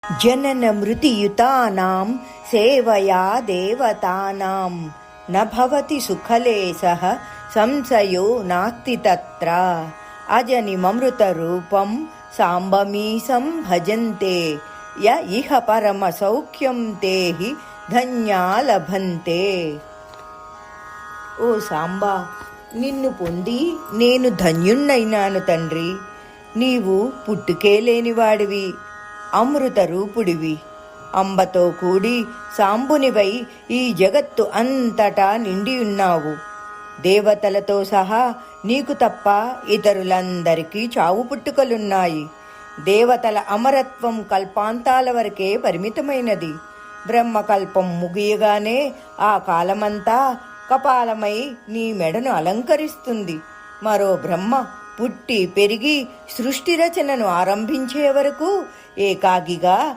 జనన మృతియుతానాం సేవయా దేవతానాం న భవతి సుఖలేశః సంశయో నాస్తి తత్ర అజనిమమృత రూపం సాంబమీశం భజంతే య ఇహ పరమ సౌఖ్యం తేహి ధన్యా లభంతే. ఓ సాంబా, నిన్ను పొంది నేను ధన్యుణ్ణైనాను తండ్రి. నీవు పుట్టుకే లేనివాడివి, అమృత రూపుడివి. అంబతో కూడి సాంబునివై ఈ జగత్తు అంతటా నిండియున్నావు. దేవతలతో సహా నీకు తప్ప ఇతరులందరికీ చావు పుట్టుకలున్నాయి. దేవతల అమరత్వం కల్పాంతాల వరకే పరిమితమైనది. బ్రహ్మకల్పం ముగియగానే ఆ కాలమంతా కపాలమై నీ మెడను అలంకరిస్తుంది. మరో బ్రహ్మ పుట్టి పెరిగి సృష్టి రచనను ఆరంభించే వరకు ఏకాగిగా